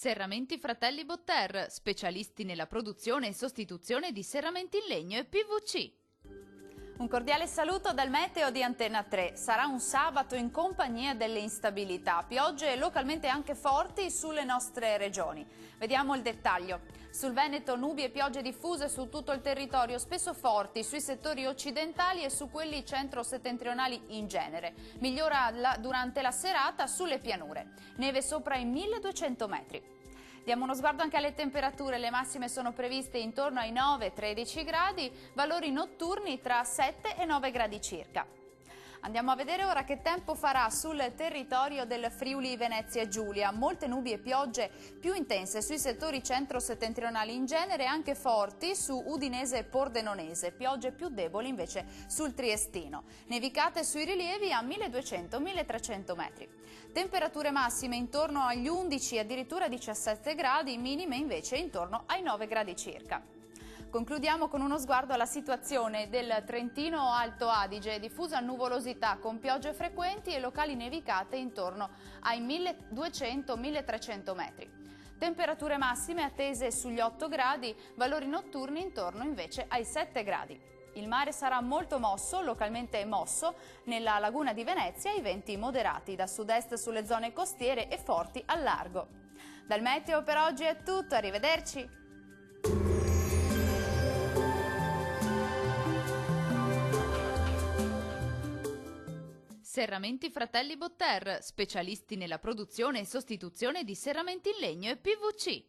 Serramenti Fratelli Botter, specialisti nella produzione e sostituzione di serramenti in legno e PVC. Un cordiale saluto dal meteo di Antenna 3. Sarà un sabato in compagnia delle instabilità, piogge localmente anche forti sulle nostre regioni. Vediamo il dettaglio. Sul Veneto nubi e piogge diffuse su tutto il territorio, spesso forti sui settori occidentali e su quelli centro-settentrionali in genere. Migliora durante la serata sulle pianure. Neve sopra i 1200 metri. Diamo uno sguardo anche alle temperature, le massime sono previste intorno ai 9-13 gradi, valori notturni tra 7 e 9 gradi circa. Andiamo a vedere ora che tempo farà sul territorio del Friuli Venezia Giulia. Molte nubi e piogge più intense sui settori centro-settentrionali in genere e anche forti su Udinese e Pordenonese. Piogge più deboli invece sul Triestino. Nevicate sui rilievi a 1200-1300 metri. Temperature massime intorno agli 11 e addirittura 17 gradi, minime invece intorno ai 9 gradi circa. Concludiamo con uno sguardo alla situazione del Trentino Alto Adige, diffusa nuvolosità con piogge frequenti e locali nevicate intorno ai 1200-1300 metri. Temperature massime attese sugli 8 gradi, valori notturni intorno invece ai 7 gradi. Il mare sarà molto mosso, localmente mosso, nella laguna di Venezia i venti moderati da sud-est sulle zone costiere e forti al largo. Dal meteo per oggi è tutto, arrivederci! Serramenti Fratelli Botter, specialisti nella produzione e sostituzione di serramenti in legno e PVC.